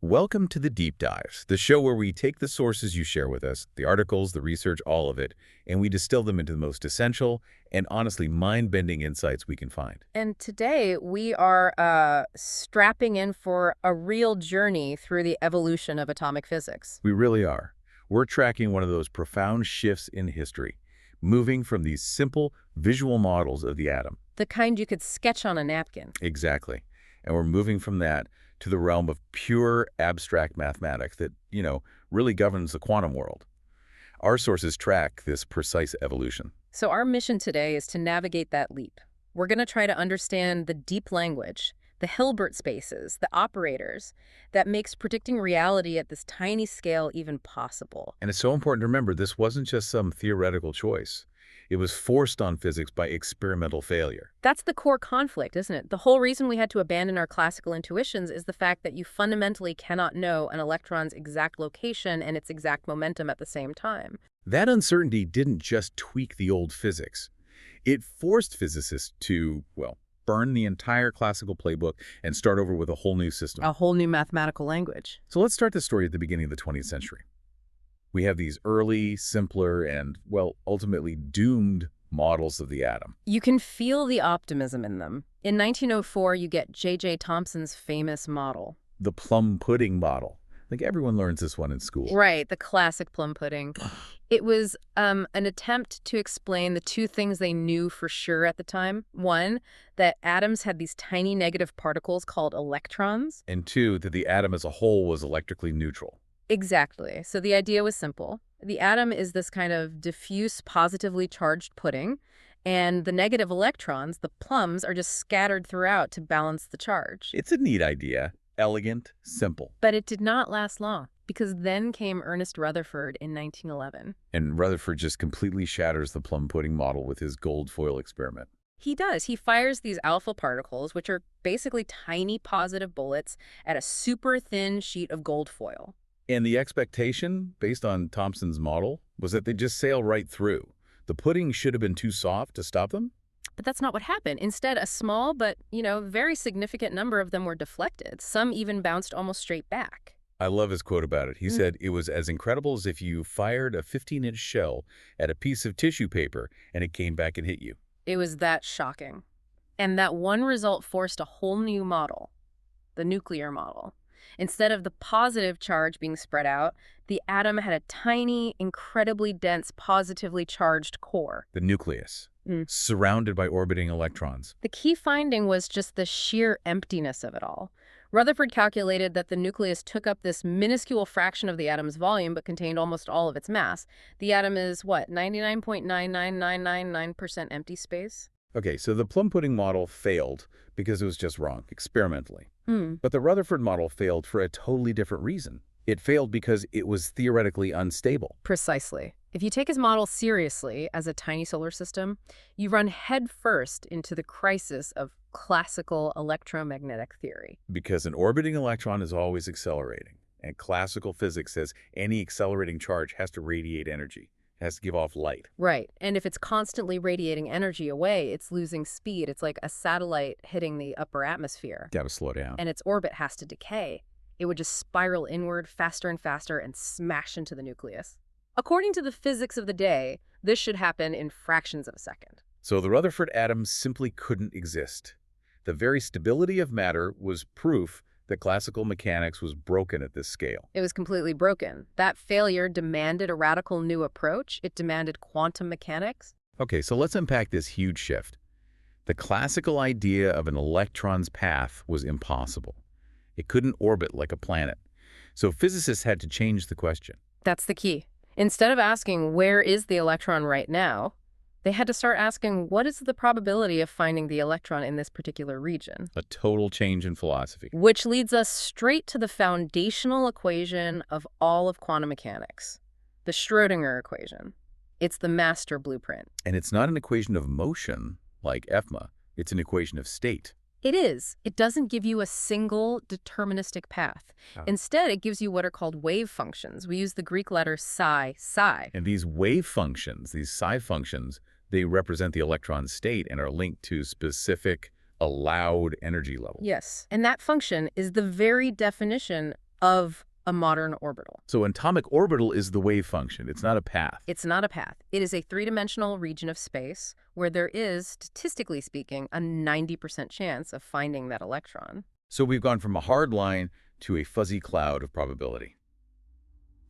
Welcome to the Deep Dives, the show where we take the sources you share with us, the articles, the research, all of it, and we distill them into the most essential and honestly mind-bending insights we can find. And today we are strapping in for a real journey through the evolution of atomic physics. We really are. We're tracking one of those profound shifts in history, moving from these simple visual models of the atom. The kind you could sketch on a napkin. Exactly. And we're moving from that to the realm of pure abstract mathematics that, really governs the quantum world. Our sources track this precise evolution. So our mission today is to navigate that leap. We're going to try to understand the deep language, the Hilbert spaces, the operators that makes predicting reality at this tiny scale even possible. And it's so important to remember this wasn't just some theoretical choice. It was forced on physics by experimental failure. That's the core conflict, isn't it? The whole reason we had to abandon our classical intuitions is the fact that you fundamentally cannot know an electron's exact location and its exact momentum at the same time. That uncertainty didn't just tweak the old physics. It forced physicists to, burn the entire classical playbook and start over with a whole new system. A whole new mathematical language. So let's start the story at the beginning of the 20th century. We have these early, simpler, and, ultimately doomed models of the atom. You can feel the optimism in them. In 1904, you get J.J. Thomson's famous model. The plum pudding model. I think everyone learns this one in school. Right, the classic plum pudding. It was an attempt to explain the two things they knew for sure at the time. One, that atoms had these tiny negative particles called electrons. And two, that the atom as a whole was electrically neutral. Exactly. So the idea was simple. The atom is this kind of diffuse, positively charged pudding, and the negative electrons, the plums, are just scattered throughout to balance the charge. It's a neat idea. Elegant, simple. But it did not last long, because then came Ernest Rutherford in 1911. And Rutherford just completely shatters the plum pudding model with his gold foil experiment. He does. He fires these alpha particles, which are basically tiny positive bullets, at a super thin sheet of gold foil. And the expectation, based on Thomson's model, was that they'd just sail right through. The pudding should have been too soft to stop them. But that's not what happened. Instead, a small but, very significant number of them were deflected. Some even bounced almost straight back. I love his quote about it. He said, "It was as incredible as if you fired a 15-inch shell at a piece of tissue paper and it came back and hit you." It was that shocking. And that one result forced a whole new model, the nuclear model. Instead of the positive charge being spread out, the atom had a tiny, incredibly dense, positively charged core. The nucleus, surrounded by orbiting electrons. The key finding was just the sheer emptiness of it all. Rutherford calculated that the nucleus took up this minuscule fraction of the atom's volume but contained almost all of its mass. The atom is, 99.99999% empty space? Okay, so the plum pudding model failed because it was just wrong, experimentally. But the Rutherford model failed for a totally different reason. It failed because it was theoretically unstable. Precisely. If you take his model seriously as a tiny solar system, you run headfirst into the crisis of classical electromagnetic theory. Because an orbiting electron is always accelerating, and classical physics says any accelerating charge has to radiate energy. It has to give off light. Right. And if it's constantly radiating energy away, it's losing speed. It's like a satellite hitting the upper atmosphere. Got to slow down. And its orbit has to decay. It would just spiral inward faster and faster and smash into the nucleus. According to the physics of the day, this should happen in fractions of a second. So the Rutherford atom simply couldn't exist. The very stability of matter was proof that classical mechanics was broken at this scale. It was completely broken. That failure demanded a radical new approach. It demanded quantum mechanics. Okay, so let's unpack this huge shift. The classical idea of an electron's path was impossible. It couldn't orbit like a planet. So physicists had to change the question. That's the key. Instead of asking, where is the electron right now, they had to start asking, what is the probability of finding the electron in this particular region? A total change in philosophy. Which leads us straight to the foundational equation of all of quantum mechanics, the Schrödinger equation. It's the master blueprint. And it's not an equation of motion like EFMA. It's an equation of state. It is. It doesn't give you a single deterministic path. Instead, it gives you what are called wave functions. We use the Greek letter psi. And these wave functions, these psi functions, they represent the electron state and are linked to specific allowed energy level. Yes. And that function is the very definition of a modern orbital. So an atomic orbital is the wave function. It's not a path. It's not a path. It is a three-dimensional region of space where there is, statistically speaking, a 90% chance of finding that electron. So we've gone from a hard line to a fuzzy cloud of probability.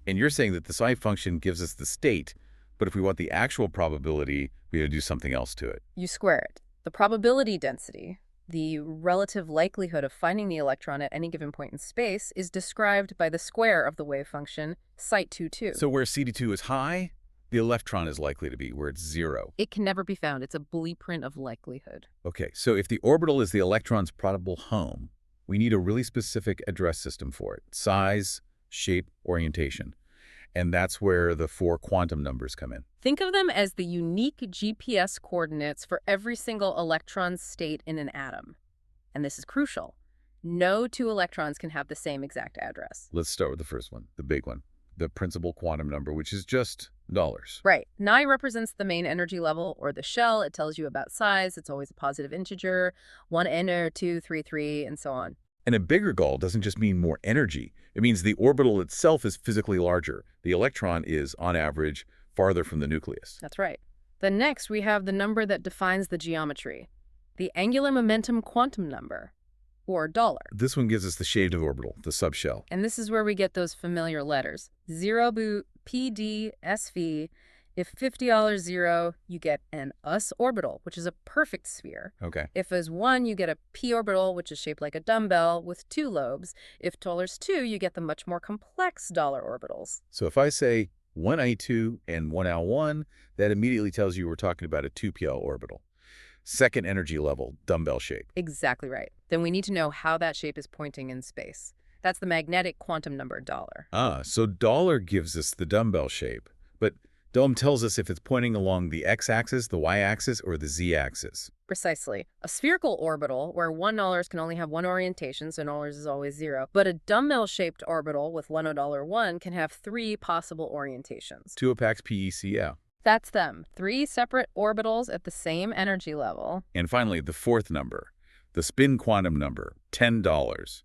And you're saying that the psi function gives us the state, but if we want the actual probability, we got to do something else to it. You square it. The probability density, the relative likelihood of finding the electron at any given point in space, is described by the square of the wave function, Site22. So where CD2 is high, the electron is likely to be where it's 0. It can never be found. It's a blueprint of likelihood. Okay, so if the orbital is the electron's probable home, we need a really specific address system for it. Size, shape, orientation. And that's where the 4 quantum numbers come in. Think of them as the unique GPS coordinates for every single electron state in an atom. And this is crucial. No two electrons can have the same exact address. Let's start with the first one, the big one, the principal quantum number, which is just dollars. Right. Ni represents the main energy level, or the shell. It tells you about size. It's always a positive integer, 1 n or 2, 3, 3, and so on. And a bigger goal doesn't just mean more energy. It means the orbital itself is physically larger. The electron is, on average, farther from the nucleus. That's right. Then next, we have the number that defines the geometry, the angular momentum quantum number, or $. This one gives us the shaded orbital, the subshell. And this is where we get those familiar letters. 0 boot, PD, SV. If $50 0, you get an us orbital, which is a perfect sphere. Okay. If as 1, you get a p orbital, which is shaped like a dumbbell with 2 lobes. If $2, you get the much more complex dollar orbitals. So if I say 1A2 and 1L1, that immediately tells you we're talking about a 2pl orbital. Second energy level, dumbbell shape. Exactly right. Then we need to know how that shape is pointing in space. That's the magnetic quantum number $. So dollar gives us the dumbbell shape, but Dome tells us if it's pointing along the x-axis, the y-axis, or the z-axis. Precisely. A spherical orbital, where $1 can only have one orientation, so $1 is always 0. But a dumbbell-shaped orbital with $1 can have 3 possible orientations. 2 opaques PECL. That's them. 3 separate orbitals at the same energy level. And finally, the fourth number, the spin quantum number, $10.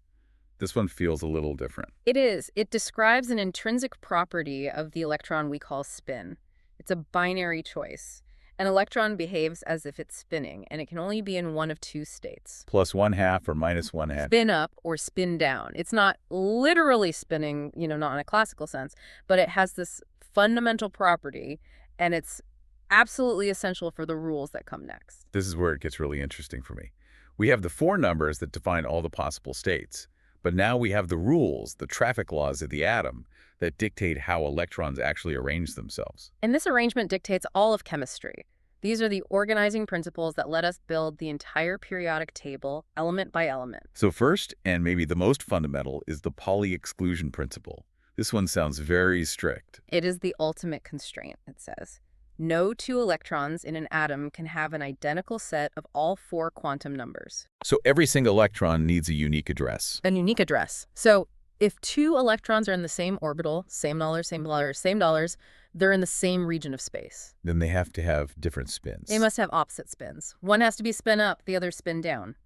This one feels a little different. It is. It describes an intrinsic property of the electron we call spin. It's a binary choice. An electron behaves as if it's spinning, and it can only be in one of 2 states. Plus 1/2 or minus 1/2. Spin up or spin down. It's not literally spinning, not in a classical sense, but it has this fundamental property, and it's absolutely essential for the rules that come next. This is where it gets really interesting for me. We have the 4 numbers that define all the possible states. But now we have the rules, the traffic laws of the atom, that dictate how electrons actually arrange themselves. And this arrangement dictates all of chemistry. These are the organizing principles that let us build the entire periodic table, element by element. So first, and maybe the most fundamental, is the Pauli exclusion principle. This one sounds very strict. It is the ultimate constraint, it says. No 2 electrons in an atom can have an identical set of all 4 quantum numbers. So every single electron needs a unique address. A unique address. So if 2 electrons are in the same orbital, same dollars, same dollars, same dollars, they're in the same region of space. Then they have to have different spins. They must have opposite spins. One has to be spin up, the other spin down.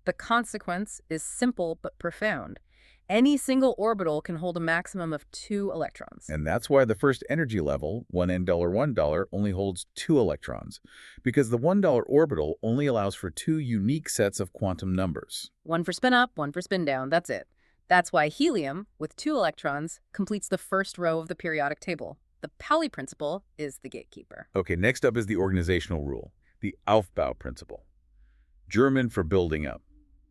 The consequence is simple but profound. Any single orbital can hold a maximum of 2 electrons. And that's why the first energy level, $1 only holds 2 electrons, because the $1 orbital only allows for 2 unique sets of quantum numbers. One for spin up, one for spin down, that's it. That's why helium, with 2 electrons, completes the first row of the periodic table. The Pauli principle is the gatekeeper. Okay, next up is the organizational rule, the Aufbau principle. German for building up.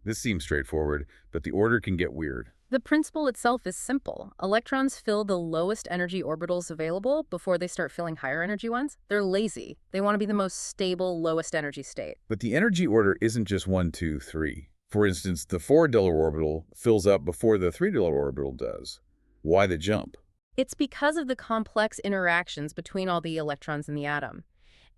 This seems straightforward, but the order can get weird. The principle itself is simple. Electrons fill the lowest energy orbitals available before they start filling higher energy ones. They're lazy. They want to be the most stable, lowest energy state. But the energy order isn't just 1, 2, 3. For instance, the $4 orbital fills up before the $3 orbital does. Why the jump? It's because of the complex interactions between all the electrons in the atom.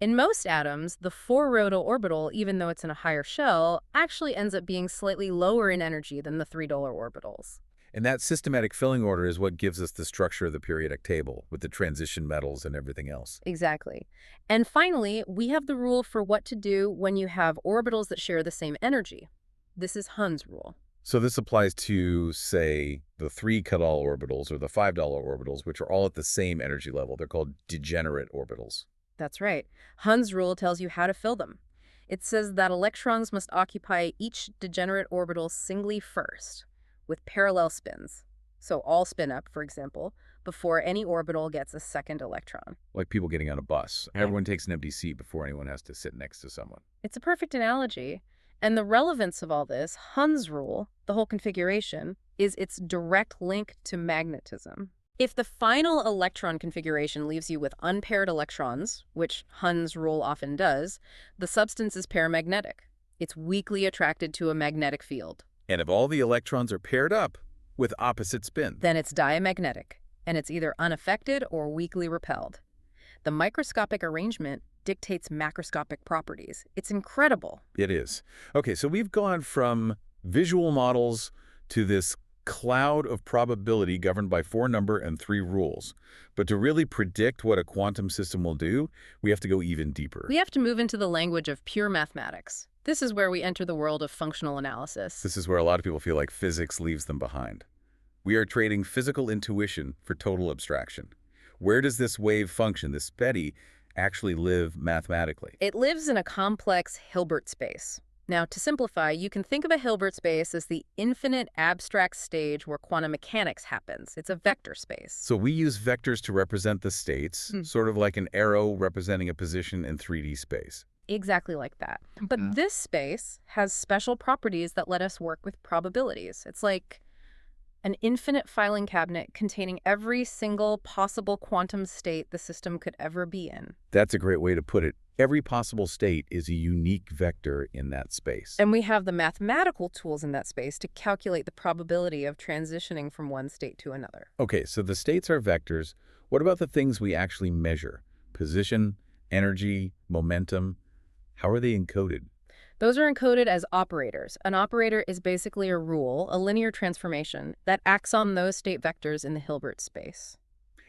In most atoms, the 4-rodal orbital, even though it's in a higher shell, actually ends up being slightly lower in energy than the $3 orbitals. And that systematic filling order is what gives us the structure of the periodic table, with the transition metals and everything else. Exactly. And finally, we have the rule for what to do when you have orbitals that share the same energy. This is Hund's rule. So this applies to, say, the 3 Cadol orbitals or the $5 orbitals, which are all at the same energy level. They're called degenerate orbitals. That's right. Hund's rule tells you how to fill them. It says that electrons must occupy each degenerate orbital singly first, with parallel spins. So all spin up, for example, before any orbital gets a second electron. Like people getting on a bus. Yeah. Everyone takes an empty seat before anyone has to sit next to someone. It's a perfect analogy. And the relevance of all this, Hund's rule, the whole configuration, is its direct link to magnetism. If the final electron configuration leaves you with unpaired electrons, which Hund's rule often does, the substance is paramagnetic. It's weakly attracted to a magnetic field. And if all the electrons are paired up with opposite spins, Then it's diamagnetic, and it's either unaffected or weakly repelled. The microscopic arrangement dictates macroscopic properties. It's incredible. it is. Okay, so we've gone from visual models to this cloud of probability governed by 4 number and 3 rules. But to really predict what a quantum system will do, we have to go even deeper. We have to move into the language of pure mathematics. This is where we enter the world of functional analysis. This is where a lot of people feel like physics leaves them behind. We are trading physical intuition for total abstraction. Where does this wave function, this SPEDI, actually live mathematically? It lives in a complex Hilbert space. Now, to simplify, you can think of a Hilbert space as the infinite abstract stage where quantum mechanics happens. It's a vector space. So we use vectors to represent the states, sort of like an arrow representing a position in 3D space. Exactly like that. But this space has special properties that let us work with probabilities. It's like an infinite filing cabinet containing every single possible quantum state the system could ever be in. That's a great way to put it. Every possible state is a unique vector in that space. And we have the mathematical tools in that space to calculate the probability of transitioning from one state to another. Okay, so the states are vectors. What about the things we actually measure? Position, energy, momentum. How are they encoded? Those are encoded as operators. An operator is basically a rule, a linear transformation, that acts on those state vectors in the Hilbert space.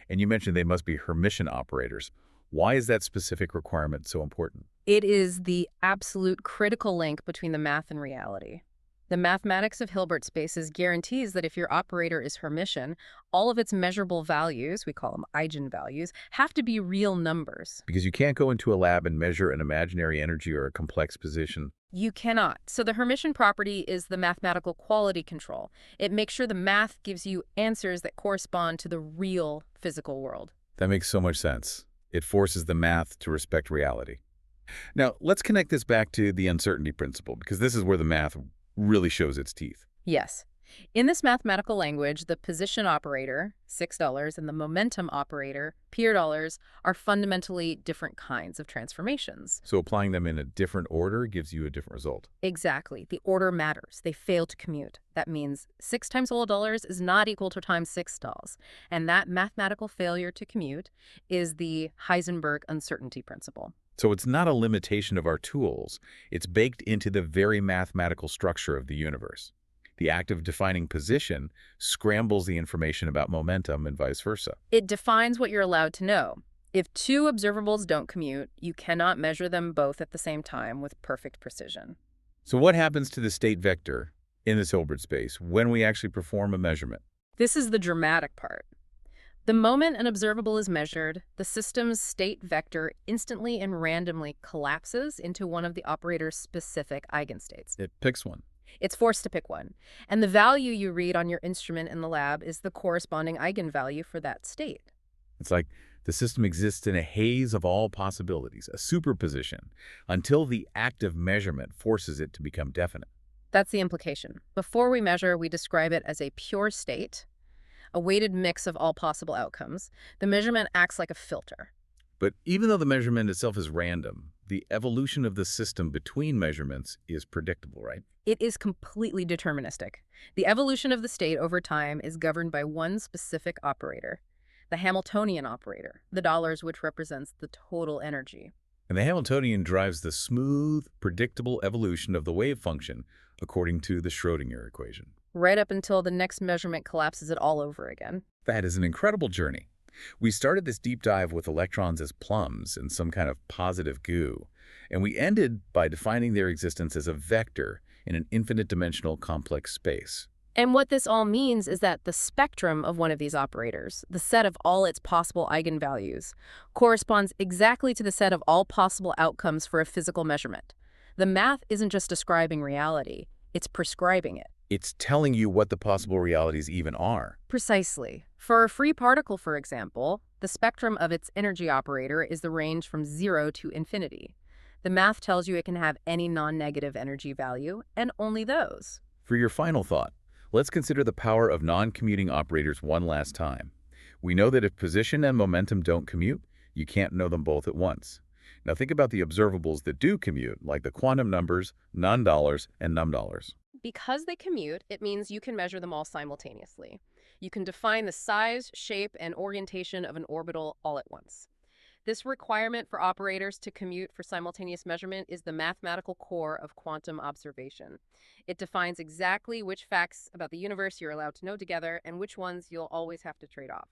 And you mentioned they must be Hermitian operators. Why is that specific requirement so important? It is the absolute critical link between the math and reality. The mathematics of Hilbert spaces guarantees that if your operator is Hermitian, all of its measurable values, we call them eigenvalues, have to be real numbers. Because you can't go into a lab and measure an imaginary energy or a complex position. You cannot. So the Hermitian property is the mathematical quality control. It makes sure the math gives you answers that correspond to the real physical world. That makes so much sense. It forces the math to respect reality. Now, let's connect this back to the uncertainty principle, because this is where the math really shows its teeth. Yes. In this mathematical language, the position operator, $6, and the momentum operator, $P, are fundamentally different kinds of transformations. So applying them in a different order gives you a different result. Exactly. The order matters. They fail to commute. That means 6 times $1 is not equal to times $6. And that mathematical failure to commute is the Heisenberg uncertainty principle. So it's not a limitation of our tools. It's baked into the very mathematical structure of the universe. The act of defining position scrambles the information about momentum and vice versa. It defines what you're allowed to know. If 2 observables don't commute, you cannot measure them both at the same time with perfect precision. So what happens to the state vector in this Hilbert space when we actually perform a measurement? This is the dramatic part. The moment an observable is measured, the system's state vector instantly and randomly collapses into one of the operator's specific eigenstates. It picks one. It's forced to pick one. And the value you read on your instrument in the lab is the corresponding eigenvalue for that state. It's like the system exists in a haze of all possibilities, a superposition, until the act of measurement forces it to become definite. That's the implication. Before we measure, we describe it as a pure state, a weighted mix of all possible outcomes. The measurement acts like a filter. But even though the measurement itself is random, the evolution of the system between measurements is predictable, right? It is completely deterministic. The evolution of the state over time is governed by one specific operator, the Hamiltonian operator, the dollars which represents the total energy. And the Hamiltonian drives the smooth, predictable evolution of the wave function according to the Schrödinger equation. Right up until the next measurement collapses it all over again. That is an incredible journey. We started this deep dive with electrons as plums in some kind of positive goo, and we ended by defining their existence as a vector in an infinite-dimensional complex space. And what this all means is that the spectrum of one of these operators, the set of all its possible eigenvalues, corresponds exactly to the set of all possible outcomes for a physical measurement. The math isn't just describing reality, it's prescribing it. It's telling you what the possible realities even are. Precisely. For a free particle, for example, the spectrum of its energy operator is the range from 0 to infinity. The math tells you it can have any non-negative energy value, and only those. For your final thought, let's consider the power of non-commuting operators one last time. We know that if position and momentum don't commute, you can't know them both at once. Now think about the observables that do commute, like the quantum numbers, non-dollars, and num-dollars. Because they commute, it means you can measure them all simultaneously. You can define the size, shape, and orientation of an orbital all at once. This requirement for operators to commute for simultaneous measurement is the mathematical core of quantum observation. It defines exactly which facts about the universe you're allowed to know together and which ones you'll always have to trade off.